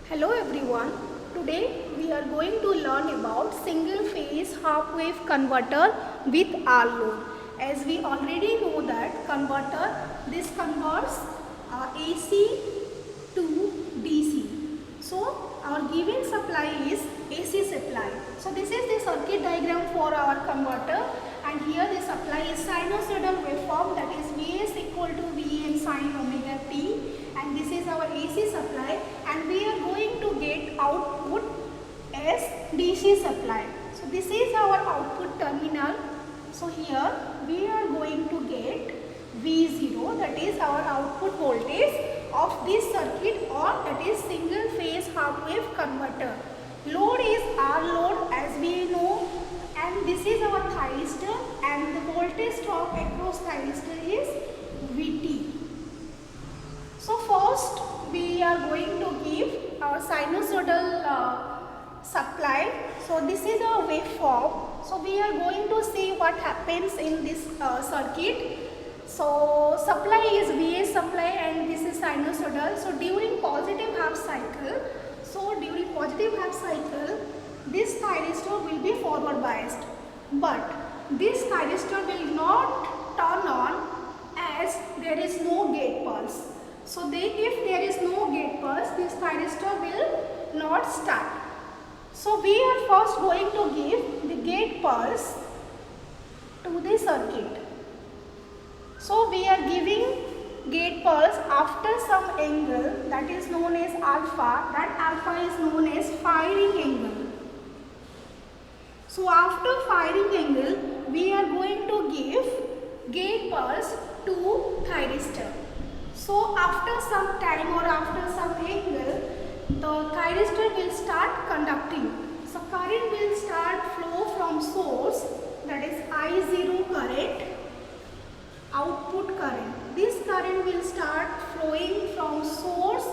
Hello everyone. Today we are going to learn about single phase half wave converter with R load. As we already know that converter, this converts AC to DC. So our given supply is AC supply. So this is the circuit diagram for our converter, and here the supply is sinusoidal waveform, that is Vs equal to Vn sin omega t, and this is our AC supply, and we are going to get output as DC supply. So this is our output terminal. So here we are going to get V0, that is our output voltage of this circuit, or that is single phase half wave converter. Load is R load as we know, and this is our thyristor, and the voltage drop across thyristor is Vt. So first we are going to give our sinusoidal supply. So this is a waveform. So we are going to see what happens in this circuit. So supply is Vs supply and this is sinusoidal. So during positive half cycle, this thyristor will be forward biased, but this thyristor will not turn on as there is no gate pulse. So if there is no gate pulse, this thyristor will not start. So we are first going to give the gate pulse to the circuit. So we are giving gate pulse after some angle that is known as alpha. That alpha is known as firing angle. So after firing angle, we are going to give gate pulse to thyristor. So after some time or after some angle, the thyristor will start conducting. So current will start flow from source, that is I0 current, output current. This current will start flowing from source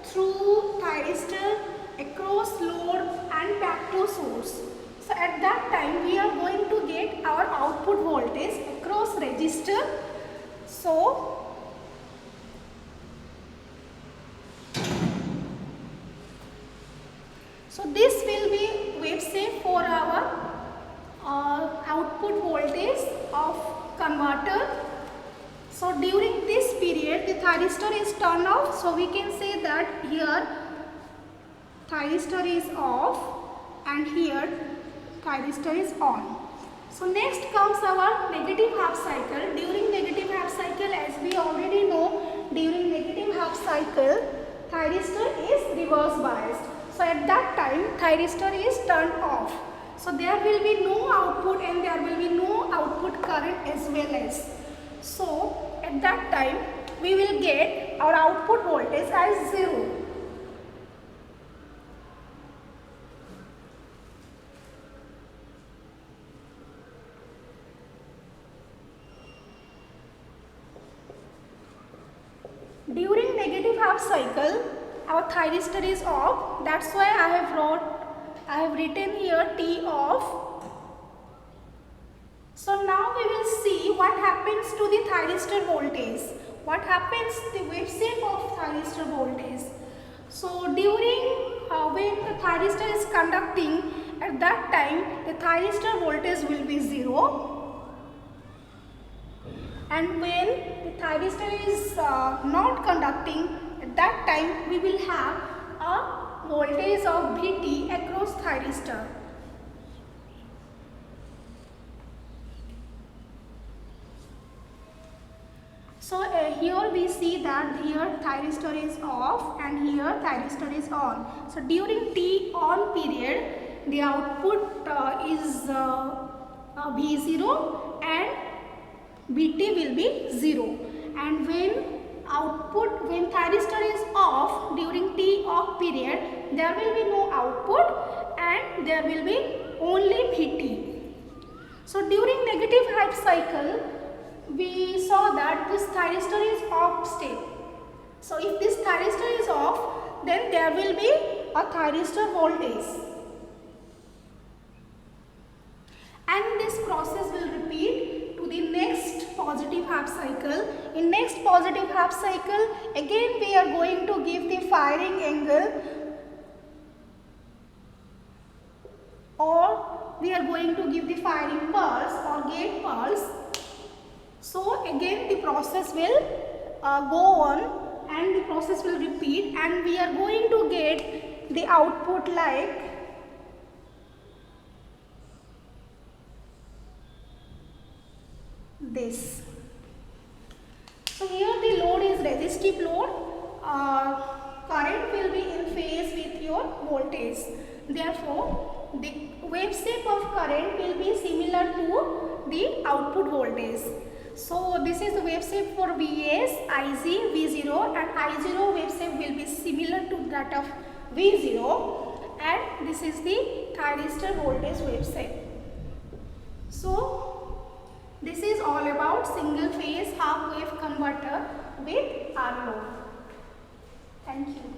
through thyristor across load and back to source. So at that time we are going to get our output voltage across resistor. So this will be wave-safe for our output voltage of converter. So during this period the thyristor is turned off. So we can say that here thyristor is off and here thyristor is on. So next comes our negative half cycle. During negative half cycle, as we already know, during negative half cycle thyristor is reverse biased. So at that time thyristor is turned off. So there will be no output and there will be no output current as well as. So at that time we will get our output voltage as 0. During negative half cycle, our thyristor is off. That's why I have written here T off. So now we will see what happens to the thyristor voltage. What happens to the wave shape of thyristor voltage. So during when the thyristor is conducting, at that time the thyristor voltage will be 0. And when the thyristor is not conducting, at that time we will have a voltage of Vt across thyristor. So here we see that here thyristor is off and here thyristor is on. So during T on period, the output is V0 and Vt will be 0, and when thyristor is off during T off period, there will be no output and there will be only Vt. So during negative half cycle, we saw that this thyristor is off state. So if this thyristor is off, then there will be a thyristor voltage. And this process will repeat to the next positive half cycle. In next positive half cycle, again we are going to give the firing angle or we are going to give the firing pulse or gate pulse. So again the process will go on and the process will repeat, and we are going to get the output like this. So here the load is resistive load. Current will be in phase with your voltage. Therefore, the wave shape of current will be similar to the output voltage. So this is the wave shape for Vs, Ig, V0, and I0 wave shape will be similar to that of V0, and this is the thyristor voltage wave shape. So this is all about single phase half wave converter with R load. Thank you.